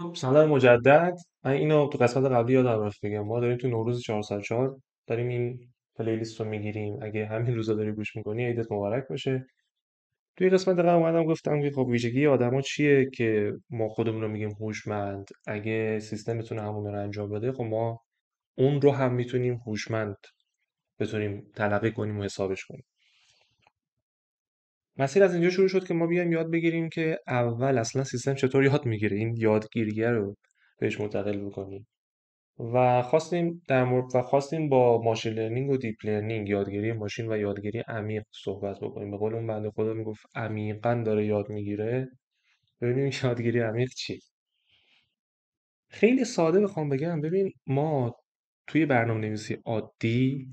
خب سلام مجدد. من اینو تو قسمت قبلی یادم رفت بگم، ما داریم تو نوروز 404 داریم این پلیلیست رو میگیریم. اگه همین روزا داری گوش میکنی عیدت مبارک باشه. توی قسمت قبل اومدم گفتم که خب ویژگی آدما چیه که ما خودمون رو میگیم هوشمند. اگه سیستم بتونه همون رو انجام بده، خب ما اون رو هم میتونیم هوشمند بتونیم تلقی کنیم و حسابش کنیم. مسیر از اینجا شروع شد که ما بیایم یاد بگیریم که اول اصلا سیستم چطور یاد میگیره، این یادگیریه رو بهش منتقل بکنیم. و خواستیم با ماشین لرنینگ و دیپ لرنینگ، یادگیری ماشین و یادگیری عمیق صحبت بکنیم. به قول اون بنده خدا میگفت عمیقا داره یاد میگیره. ببینیم یادگیری عمیق چیه. خیلی ساده بخوام بگم، ببین ما توی برنامه‌نویسی عادی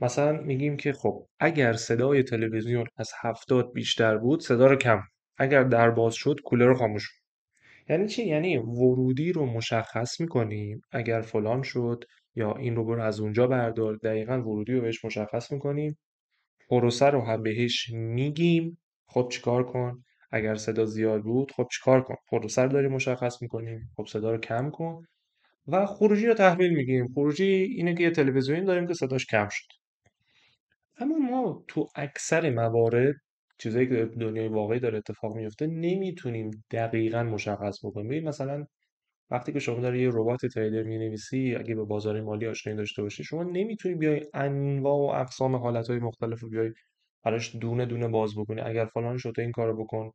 مثلا میگیم که خب اگر صدای تلویزیون از 70 بیشتر بود صدا رو کم، اگر در باز شد کولر رو خاموش. یعنی چی؟ یعنی ورودی رو مشخص میکنیم، اگر فلان شد یا این رو برو از اونجا بردار، دقیقا ورودی رو بهش مشخص میکنیم. پروسه رو هم بهش میگیم خب چیکار کن. اگر صدا زیاد بود خب چیکار کن، پروسه رو داریم مشخص میکنیم، خب صدا رو کم کن. و خروجی رو تحویل میگیم. خروجی اینه که یه تلویزیون داریم که صداش کم شد. اما ما تو اکثر موارد، چیزایی که در دنیای واقعی داره اتفاق میفته، نمیتونیم دقیقا مشخص بکنیم. ببین مثلا وقتی که شما داری یه ربات تریدر می‌نویسی، اگه به بازار مالی آشنایی داشته باشی، شما نمیتونی بیای انواع و اقسام حالتهای مختلف رو بیای براش دونه دونه باز بکنی. اگر فلان شد تو این کارو بکن،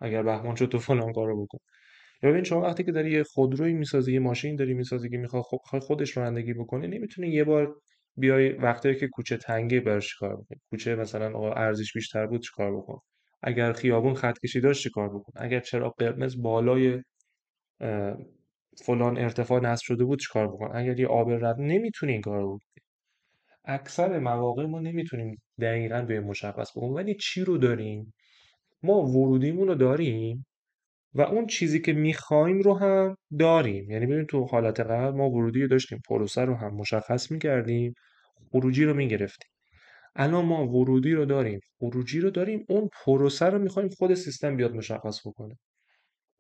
اگر بهمان شد تو فلان کارو بکن. یا ببین شما وقتی که داری یه خودروی میسازی، یه ماشین داری میسازی که میخواد خودش رانندگی بکنه، نمیتونی یه بار بیای وقتی که کوچه تنگه براش کار بکنی. کوچه مثلا آقا ارزش بیشتر بود چیکار بکن، اگر خیابون خط کشی داشت چیکار بکن، اگر چراغ قرمز بالای اه، فلان ارتفاع نصب شده بود چیکار بکن، اگر یه آب رد، نمیتونی این کارو بکنی. اکثر مواقع ما نمیتونیم دقیقاً به مشخص بکنیم. ولی چی رو داریم؟ ما ورودیمون رو داریم و اون چیزی که میخوایم رو هم داریم. یعنی ببین تو حالت قبل ما ورودی رو داشتیم، پروسه رو هم مشخص میکردیم، خروجی رو میگرفتیم. الان ما ورودی رو داریم، خروجی رو داریم، اون پروسه رو میخوایم خود سیستم بیاد مشخص بکنه.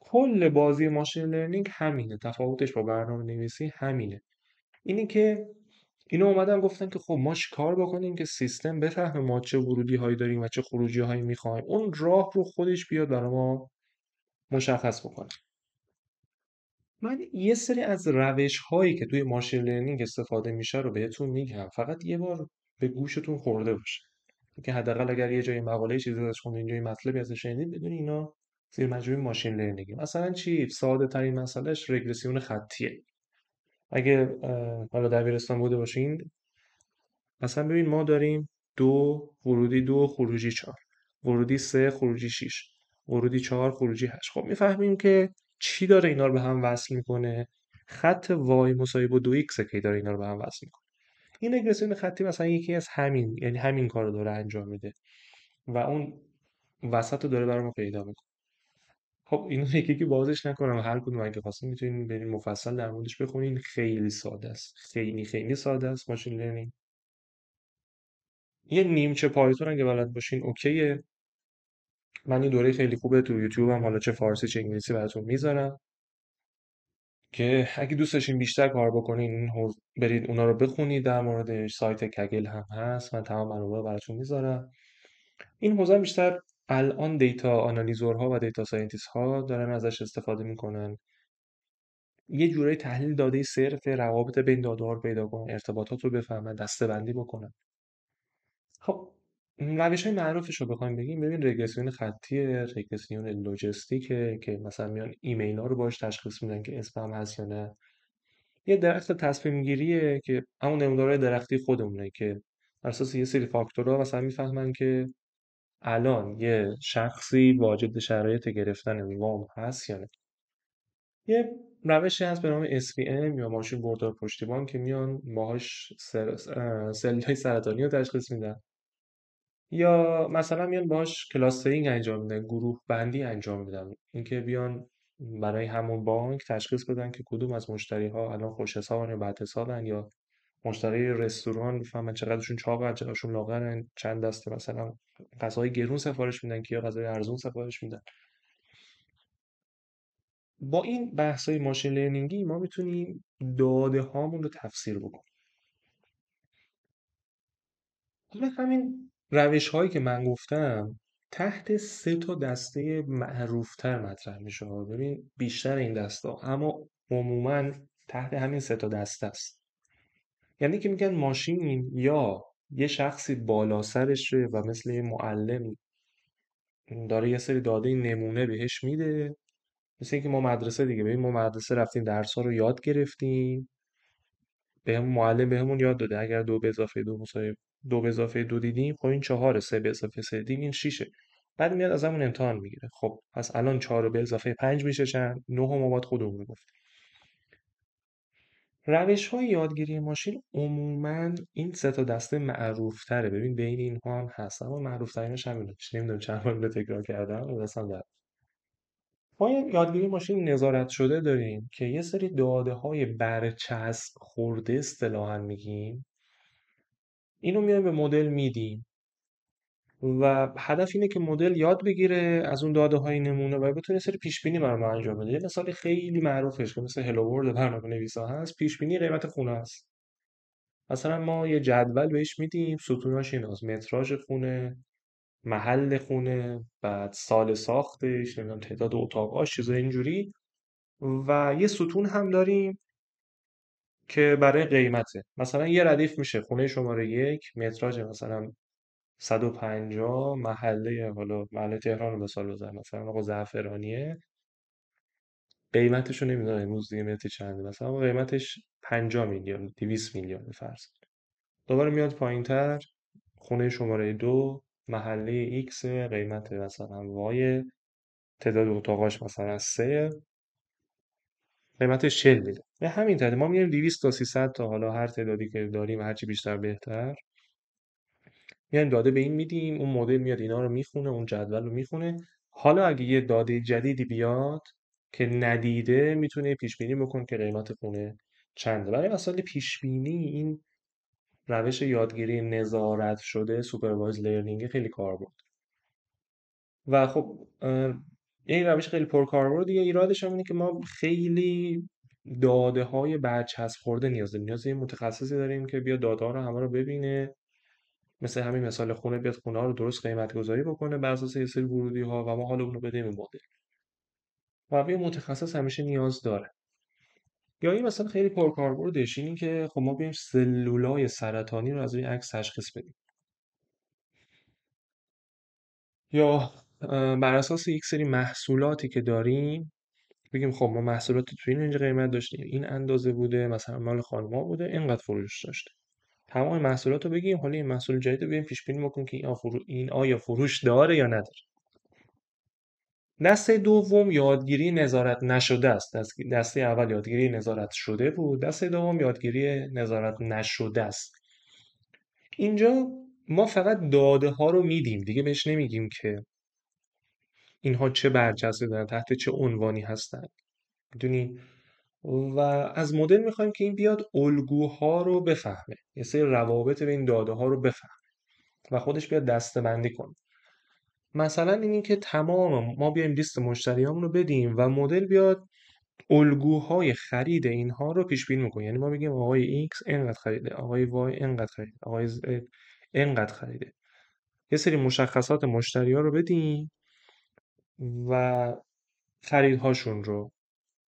کل بازی ماشین لرنینگ همینه، تفاوتش با برنامه نویسی همینه. اینی که اینو اومدن گفتن که خب ما چیکار بکنیم که سیستم بفهمه ما چه ورودی هایی داریم و چه خروجی هایی میخوایم، اون راه رو خودش بیاد برای ما مشخص بکنه. من یه سری از روش هایی که توی ماشین لرنینگ استفاده میشه رو بهتون میگم، فقط یه بار به گوشتون خورده باشه که حداقل اگر یه جای مقاله چیزی ازش خوندین، یه مطلبی ازش شنیدین، بدونین اینا زیر مجموعه ماشین لرنینگ. مثلا چی؟ ساده ترین مسئلهش رگرسیون خطیه. اگه حالا دبیرستان بوده باشین، مثلا ببین ما داریم دو ورودی، دو خروجی چهار، ورودی سه خروجی شیش، ورودی چهار خروجی هشت. خب میفهمیم که چی داره اینا رو به هم وصل میکنه. خط وای مساوی با دو ایکس که داره اینا رو به هم وصل میکنه. این رگرسیون خطی مثلا یکی از همین، یعنی همین کار رو داره انجام میده و اون وسط رو داره برای ما پیدا میکنه. خب اینو یکی که بازش نکنم، هر کدوم اگه خواستین میتونین برین مفصل در موردش بخونین. خیلی ساده است، خیلی خیلی ساده است ماشین لرنینگ. یه نیمچه پایتون اگه بلد باشین اوکیه. من این دوره خیلی خوبه تو یوتیوبم، حالا چه فارسی چه انگلیسی، براتون میذارم که اگه دوست داشتین بیشتر کار بکنین برید اونا رو بخونید. در موردش سایت کگل هم هست، من تمام منابع رو براتون میذارم. این حوزه بیشتر الان دیتا آنالیزورها و دیتا ساینتیست ها دارن ازش استفاده میکنن. یه جورایی تحلیل داده صرف، روابط بین داده ها رو پیدا کنن، ارتباطات رو بفهمن، دسته‌بندی بکنن. خب روش های معروفش رو بخوایم بگیم، ببین رگرسیون خطیه، رگرسیون لوجستیکه که مثلا میان ایمیل ها رو باش تشخیص میدن که اسپم هست یا نه. یه درخت تصمیم گیریه که همون نمودارهای درختی خودمونه که بر اساس یه سری فاکتورها مثلا میفهمن که الان یه شخصی واجد شرایط گرفتن وام هست یا نه. یه روشی هست به نام SVM یا ماشین بردار پشتیبان که میان باهاش سل های سرطانی رو تشخیص میدن، یا مثلا میان باهاش کلاسترینگ انجام میدن، گروه بندی انجام میدن. اینکه بیان برای همون بانک تشخیص بدن که کدوم از مشتری ها الان خوش حسابن یا بد حسابن، یا مشتری رستوران بفهمن چقدرشون چاقن چقدرشون لاغرن، چند دسته مثلا غذای گرون سفارش میدن که یا غذای ارزون سفارش میدن. با این بحث‌های ماشین لرنینگی ما میتونیم داده هامون رو تفسیر بکنیم. حالا همین روش هایی که من گفتم تحت سه تا دسته معروفتر مطرح میشه. ببین بیشتر این دسته ها اما عموما تحت همین سه تا دسته است. یعنی که میگن ماشین یا یه شخصی بالا سرشه و مثل یه معلم داره یه سری داده نمونه بهش میده، مثل اینکه ما مدرسه دیگه. ببین ما مدرسه رفتیم درس ها رو یاد گرفتیم، بهمون معلم بهمون یاد داده اگر دو به اضافه دو مساوی دو به اضافه دو دیدیم خب این چهاره، سه به اضافه سه دیدیم این شیشه. بعد میاد ازمون امتحان میگیره. خب پس الان چهار به اضافه پنج میشه چند؟ نه هم ما باید خودمون گفت. روش های یادگیری ماشین عموما این سه تا دسته معروف تره. ببین بین اینها هم هست اما معروف ترینش همینه. نمیدونم چند بار اینو تکرار کردم و دستم در. ما یه یادگیری ماشین نظارت شده داریم که یه سری داده های برچسب خورده اصطلاحا میگیم، اینو میایم به مدل میدیم و هدف اینه که مدل یاد بگیره از اون داده های نمونه و بتونه یه سری پیش بینی برای ما انجام بده. یه مثال خیلی معروفش که مثل هلو ورلد برنامه نویسا هست، پیش بینی قیمت خونه است. مثلا ما یه جدول بهش میدیم، ستوناش ایناست: متراژ خونه، محل خونه، بعد سال ساختش، نمیدونم تعداد اتاقاش، چیزای اینجوری. و یه ستون هم داریم که برای قیمته. مثلا یه ردیف میشه خونه شماره یک، متراژ مثلا 150، محله حالا محله تهران رو مثال بزنم، مثلا آقا زعفرانیه، قیمتش رو نمیدونم امروز دیگه متر چنده، مثلا آقا قیمتش 50 میلیون، 200 میلیون فرض. دوباره میاد پایینتر، خونه شماره دو، محله ایکس، قیمت مثلا وای، تعداد اتاقاش مثلا سه، قیمتش 40 میلیون. به همین ترتیب ما میایم 200 تا 300 تا حالا هر تعدادی که داریم، هرچی بیشتر بهتر، میایم داده به این میدیم، اون مدل میاد اینا رو میخونه، اون جدول رو میخونه. حالا اگه یه داده جدیدی بیاد که ندیده میتونه پیش بینی بکنه که قیمت خونه چنده. برای مسائل پیش بینی این روش یادگیری نظارت شده سوپروایز لرنینگ خیلی کاربرد. و خب این روش خیلی پرکاربرد دیگه. ایرادش هم اینه که ما خیلی داده های برچسب خورده نیاز داریم. نیاز به یه متخصصی داریم که بیاد داده ها رو همه رو ببینه، مثل همین مثال خونه، بیاد خونه ها رو درست قیمت گذاری بکنه بر اساس یه سری ورودی ها و ما حالا اونو بدیم به مدل. و یه متخصص همیشه نیاز داره. یا این مثلا خیلی پرکاربردش اینی که خب ما بیایم سلولای سرطانی رو از روی عکس تشخیص بدیم، یا بر اساس یک سری محصولاتی که داریم بگیم خب ما محصولات تو این رنج قیمت داشتیم، این اندازه بوده، مثلا مال خانوما بوده، اینقدر فروش داشته. تمام محصولات رو بگیم، حالا این محصول جدید رو بیایم پیش بینی بکنیم که این آیا فروش داره یا نداره. دسته دوم یادگیری نظارت نشده است. دسته اول یادگیری نظارت شده بود، دسته دوم یادگیری نظارت نشده است. اینجا ما فقط داده ها رو میدیم دیگه، بهش نمیگیم که اینها چه برچسبی دارن، تحت چه عنوانی هستن، میدونی. و از مدل میخوایم که این بیاد الگوها رو بفهمه، یه سری روابط بین داده ها رو بفهمه و خودش بیاد دسته‌بندی کنه. مثلا اینی که تمام ما بیایم لیست مشتریامون رو بدیم و مدل بیاد الگوهای خرید اینها رو پیش بینی میکنه. یعنی ما بگیم آقای X اینقدر خریده، آقای Y اینقدر خریده، آقای Z اینقدر خریده. یه سری مشخصات مشتری ها رو بدیم و خریدهاشون رو،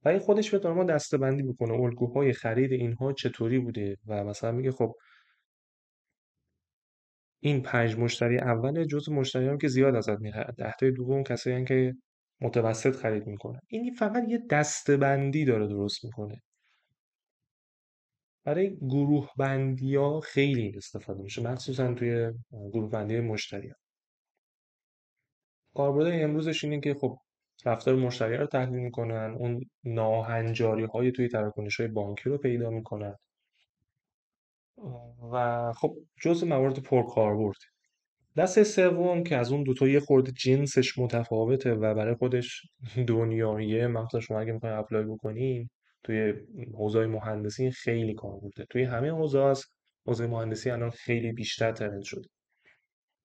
و این خودش بیاد ما دسته‌بندی میکنه الگوهای خرید اینها چطوری بوده و مثلا میگه خب این 5 مشتری اول جزو مشتریان که زیاد ازت میخرن، 10 تای دوم کسایی هن که متوسط خرید میکنن. این فقط یه دسته‌بندی داره درست میکنه. برای گروه بندی ها خیلی استفاده میشه، مخصوصا توی گروه بندی مشتری ها. کاربرد امروزش اینه که خب رفتار مشتری رو تحلیل میکنن، اون ناهنجاری های توی تراکنش های بانکی رو پیدا میکنن و خب جزء موارد پرکاربرد. دسته سوم که از اون دوتا یه خورده جنسش متفاوته و برای خودش دنیاییه، مخصوصا شما اگه میخواین اپلای بکنین توی حوزه مهندسی خیلی کار بوده. توی همه حوزه هست، حوزه مهندسی الان خیلی بیشتر ترند شده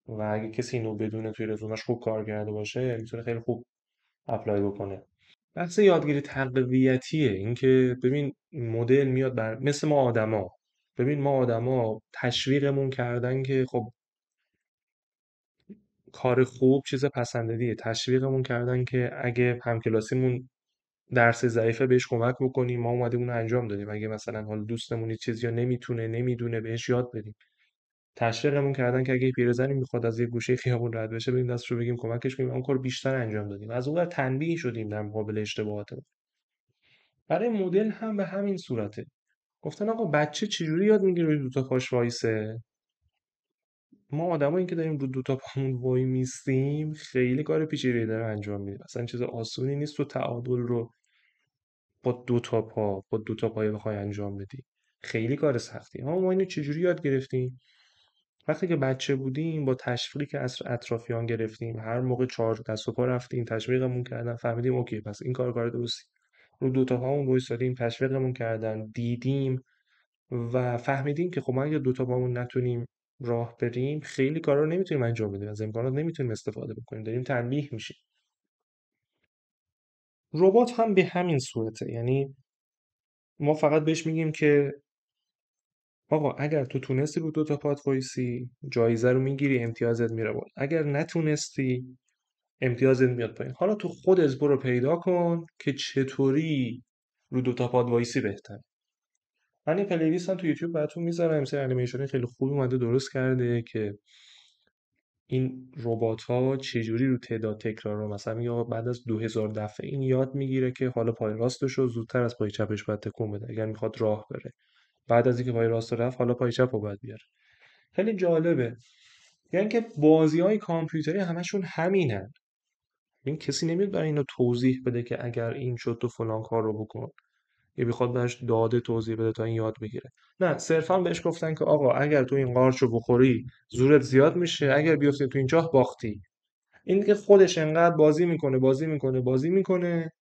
و اگه کسی اینو بدونه توی رزومش خوب کار کرده باشه میتونه خیلی خوب اپلای بکنه. بحث یادگیری تقویتیه. اینکه ببین مدل میاد مثل ما آدما. ببین ما آدما تشویقمون کردن که خب کار خوب چیز پسندیدیه. تشویقمون کردن که اگه همکلاسیمون درس ضعیفه بهش کمک بکنیم، ما اومدیم اون رو انجام دادیم. اگه مثلا حالا دوستمون یه چیزی رو نمیدونه بهش یاد بدیم. تشویقمون کردن که اگه یه پیرزنی میخواد از یه گوشه خیابون رد بشه بریم دستش رو بگیم کمکش کنیم، اون کار بیشتر انجام دادیم. از اون ور تنبیه شدیم در مقابل اشتباهاتمون. برای مدل هم به همین صورته. گفتن آقا بچه چجوری یاد میگیره روی دو تا پاش وایسه؟ ما آدمایی که داریم رو دو تا پامون وای میستیم خیلی کار پیچیده‌ای داره انجام میدیم. اصلا چیز آسونی نیست تو تعادل رو با دو تا پایه بخوای انجام بدی. خیلی کار سختی. ما اینو چجوری یاد گرفتیم؟ وقتی که بچه بودیم با تشویقی که از اطرافیان گرفتیم، هر موقع چهار دست و پا رفتیم تشویقمون کردن، فهمیدیم اوکی پس این کار درستی. رو دو تا پامون وایسادیم تشویقمون کردن، دیدیم و فهمیدیم که خب ما اگه دو تا پامون نتونیم راه بریم خیلی کارا رو نمیتونیم انجام بدیم، از امکانات نمیتونیم استفاده بکنیم، داریم تنبیه میشیم. ربات هم به همین صورته. یعنی ما فقط بهش میگیم که آقا اگر تو تونستی رو دو تا پات وایسی جایزه رو میگیری، امتیازت میره بالا. اگر نتونستی امتیازت میاد پایین. حالا تو خودت برو پیدا کن که چطوری رو دو تا پات وایسی بهتر. من این پلیلیست هم تو یوتیوب براتون میذارم. مثل انیمیشن خیلی خوبی اومده درست کرده که این ربات‌ها چجوری رو تعداد تکرارها، مثلا میگه آقا بعد از 2000 دفعه این یاد میگیره که حالا پای راستش رو زودتر از پای چپش باید تکون بده اگر میخواد راه بره. بعد از اینکه پای راست رو رفت حالا پای چپ رو باید بیاره. خیلی جالبه. یعنی که بازی‌های کامپیوتری همشون همینن. این کسی نمیاد برای اینو توضیح بده که اگر این شد تو فلان کار رو بکن، یا بخواد بهش داده توضیح بده تا این یاد بگیره. نه، صرفا بهش گفتن که آقا اگر تو این قارچ رو بخوری زورت زیاد میشه، اگر بیفته تو این چاه باختی. این دیگه خودش انقدر بازی میکنه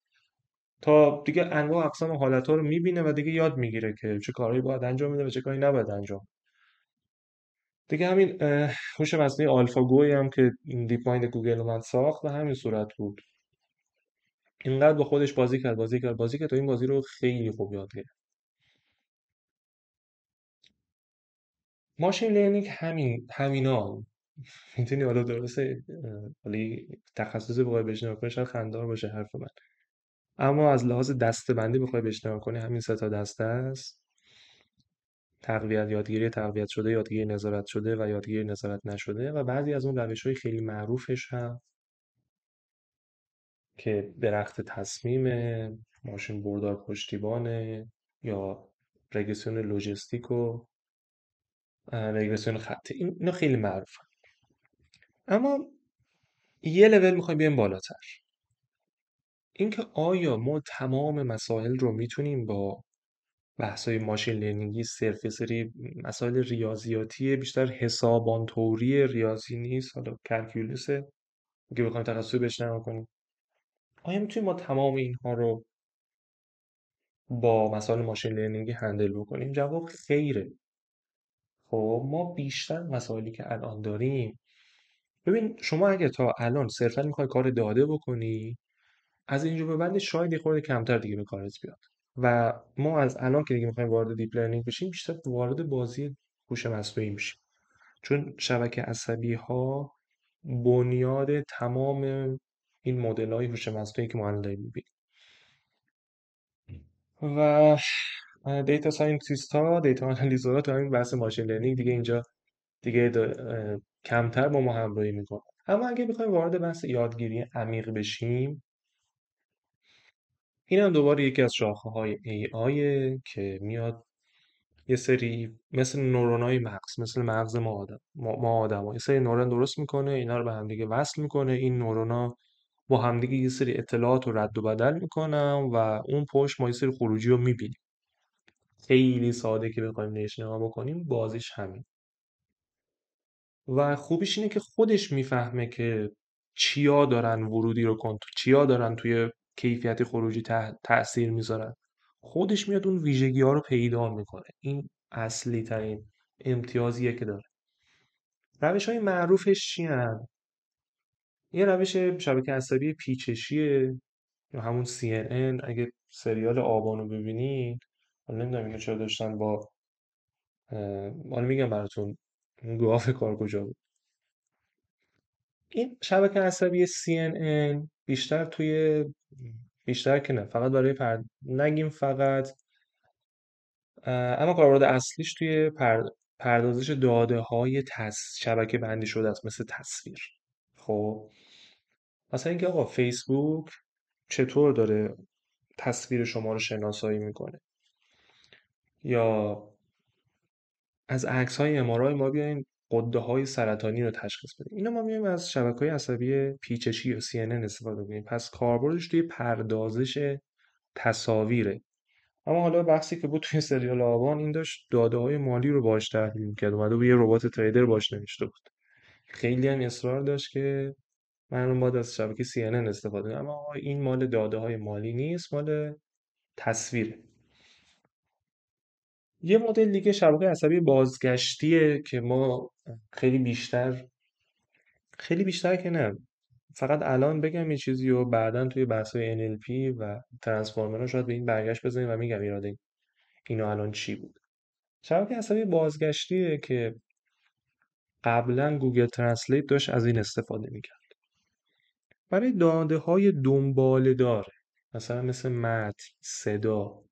تا دیگه انواع اقسام حالتها رو میبینه و دیگه یاد میگیره که چه کارهایی باید انجام بده و چه کاری نباید انجام. دیگه همین هوش مصنوعی آلفاگویی هم که این دیپ مایند گوگل اومد ساخت و همین صورت بود. اینقدر با خودش بازی کرد تا این بازی رو خیلی خوب یاد گرفت. ماشین لرنینگ همینا میتونی حالا درسته ولی تخصصی بخوای بهش نگاه کنی شاید خنده‌دار باشه حرف من، اما از لحاظ دسته‌بندی بخوای بهش نگاه کنی همین سه تا دسته است: یادگیری تقویت شده، یادگیری نظارت شده و یادگیری نظارت نشده. و بعضی از اون روش‌های خیلی معروفش هم که درخت تصمیم، ماشین بردار پشتیبانه، یا رگرسیون لوجستیک و رگرسیون خطی. اینا خیلی معروفه. اما یه لول میخوایم بیایم بالاتر. اینکه آیا ما تمام مسائل رو میتونیم با بحث‌های ماشین لرنینگی صرف یه سری مسائل ریاضیاتی بیشتر حسابان طوری ریاضی نیست، حالا کلکیولوسه که بخوایم تخصصی بهش نگاه کنیم، آیا میتونیم ما تمام اینها رو با مسائل ماشین لرنینگی هندل بکنیم؟ جواب خیره. خب ما بیشتر مسائلی که الان داریم، ببین شما اگه تا الان صرفا میخوای کار داده بکنی، از اینجا به بعد شاید یه خورده کمتر دیگه به کارت بیاد. و ما از الان که دیگه میخوایم وارد دیپ لرنینگ بشیم بیشتر وارد بازی هوش مصنوعی میشیم، چون شبکه عصبی ها بنیاد تمام این مدل های هوش مصنوعی که ما الان داریم می‌بینیم. و دیتا ساینتیست ها، دیتا آنالیزورها تو همین بحث ماشین لرنینگ دیگه اینجا دیگه کمتر با ما همراهی میکنن. اما اگه بخوایم وارد بحث یادگیری عمیق بشیم، این هم دوباره یکی از شاخه های AI که میاد یه سری مثل نورونای مغز، مثل مغز ما آدم یه سری نورون درست میکنه، اینا رو به هم دیگه وصل میکنه. این نورونا با همدیگه یه سری اطلاعات رو رد و بدل میکنن و اون پشت ما یه سری خروجی رو میبینیم. خیلی ساده که بخوایم نهش نگاه بکنیم بازیش همین. و خوبیش اینه که خودش میفهمه که چیا دارن ورودی رو چیا دارن توی کیفیت خروجی تأثیر میذارن. خودش میاد اون ویژگی ها رو پیدا میکنه. این اصلی ترین امتیازیه که داره. روش های معروفش چی هن؟ یه روش شبکه عصبی پیچشیه یا همون CNN اگه سریال آبانو ببینید، حالا نمیدونم اینو چرا داشتن با حالا میگم براتون اون گاف کار کجا بود. این شبکه عصبی CNN بیشتر که نه فقط برای نگیم فقط، اما کاربرد اصلیش توی پردازش داده های شبکه بندی شده است، مثل تصویر. خب مثلا اینکه آقا فیسبوک چطور داره تصویر شما رو شناسایی میکنه، یا از عکس های MRI ما بیایم غده های سرطانی رو تشخیص بدیم. اینا ما میایم از شبکه های عصبی پیچشی یا CNN استفاده کنیم. پس کاربردش توی پردازش تصاویره. اما حالا بحثی که بود توی سریال آبان این داشت داده های مالی رو باش تحلیل میکرد، اومده بود یه ربات تریدر باش نوشته بود. خیلی هم اصرار داشت که من باید از شبکه CNN استفاده کنم، اما آقا این مال داده های مالی نیست، مال تصویره. یه مدل دیگه شبکه عصبی بازگشتیه که ما خیلی بیشتر که نه، فقط الان بگم یه چیزی و بعدا توی بحث‌های NLP و ترانسفورمرها شاید به این برگشت بزنیم و میگم ایراد اینو الان چی بود. شبکه عصبی بازگشتیه که قبلا گوگل ترنسلیت داشت از این استفاده میکرد برای داده های دنباله داره، مثلا مثل متن، صدا،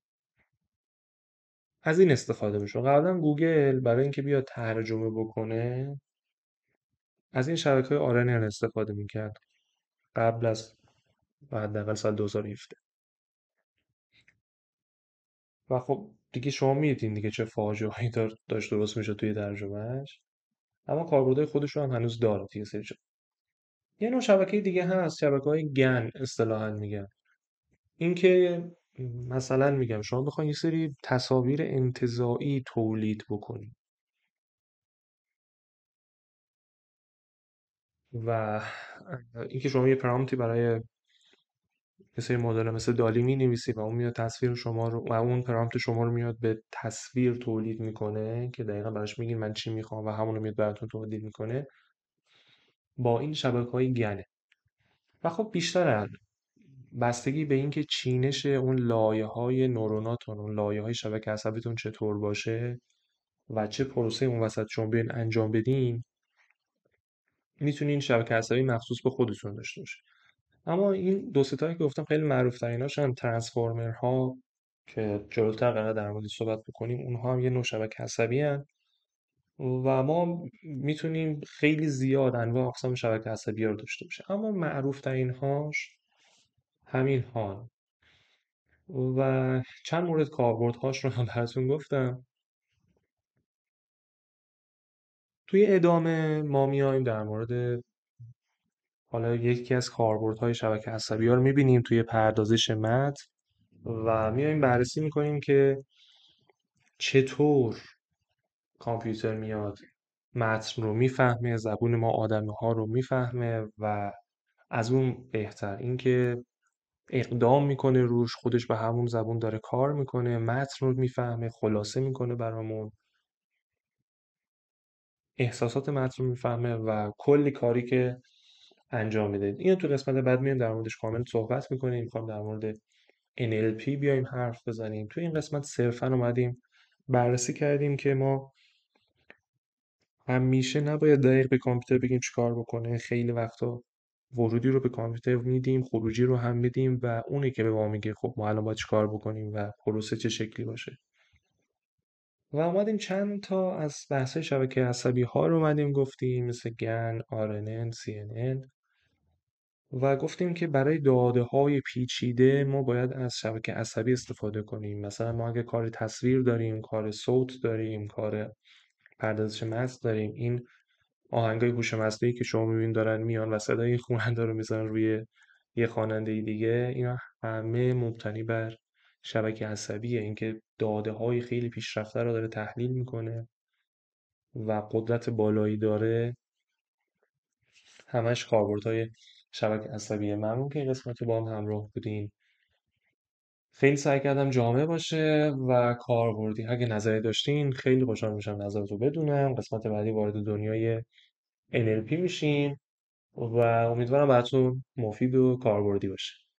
از این استفاده میشه. قبلا گوگل برای اینکه بیاد ترجمه بکنه از این شبکه RNN استفاده میکرد قبل از حداقل سال 2017. و خب دیگه شما میدین دیگه چه فاجعه‌ای داشت درست میشه توی ترجمهش. اما کاربردهای خودش رو هم هنوز داره توی سری جا. یه نوع شبکه دیگه هست، شبکه‌های گن اصطلاحاً میگن. اینکه مثلا میگم شما بخواید یه سری تصاویر انتزاعی تولید بکنید و اینکه شما یه پرامپتی برای یه سری مدل مثل دالی می نویسی و اون میاد تصویر شما رو و اون پرامپت شما رو میاد به تصویر تولید میکنه که دقیقا براش میگین من چی میخوام و همون رو میاد براتون تولید میکنه، با این شبکه های گنه. و خب بیشتر بستگی به اینکه چینش اون لایه های نوروناتون، اون لایه های شبکه عصبیتون چطور باشه و چه پروسه اون وسط شما بیاین انجام بدین، میتونین شبکه عصبی مخصوص به خودتون داشته باشه. اما این دو ستایی که گفتم خیلی معروف تریناشن ترانسفورمر ها که جلوتر قرار در موردش صحبت بکنیم. اونها هم یه نوع شبکه عصبی هن و ما میتونیم خیلی زیاد انواع اقسام شبکه عصبی رو داشته باشه، اما معروف ترینهاش همین ها. و چند مورد کاربردهاش رو هم براتون گفتم. توی ادامه ما میایم در مورد حالا یکی از کاربردهای شبکه عصبی ها رو میبینیم توی پردازش متن و میایم بررسی میکنیم که چطور کامپیوتر میاد متن رو میفهمه، زبون ما آدمی ها رو میفهمه و از اون بهتر اینکه اقدام میکنه روش، خودش به همون زبون داره کار میکنه، متن رو میفهمه، خلاصه میکنه برامون، احساسات متن رو میفهمه و کلی کاری که انجام میده. اینو تو قسمت بعد میایم در موردش کامل صحبت میکنیم. میخوام در مورد NLP بیایم حرف بزنیم. تو این قسمت صرفا اومدیم بررسی کردیم که ما همیشه نباید دقیق به کامپیوتر بگیم چیکار بکنه. خیلی وقتا ورودی رو به کامپیوتر میدیم، خروجی رو هم میدیم و اونی که به ما میگه خب ما الان باید چیکار بکنیم و پروسه چه شکلی باشه. و اومدیم چند تا از بحث‌های شبکه عصبی ها رو اومدیم گفتیم، مثل گن، RNN، CNN، و گفتیم که برای داده های پیچیده ما باید از شبکه عصبی استفاده کنیم. مثلا ما اگه کار تصویر داریم، کار صوت داریم، کار پردازش متن داریم، این آهنگای هوش مصنوعی که شما میبینید دارن میان و صدای خواننده رو میذارن روی یه خواننده دیگه، اینا همه مبتنی بر شبکه عصبیه. اینکه داده های خیلی پیشرفته رو داره تحلیل میکنه و قدرت بالایی داره، همش کاربردهای شبکه عصبیه. ممنون که این قسمت رو با هم همراه بودین. خیلی سعی کردم جامع باشه و کاربردی. اگه نظری داشتین خیلی خوشحال میشم نظرتو بدونم. قسمت بعدی وارد دنیای NLP میشیم و امیدوارم براتون مفید و کاربردی باشه.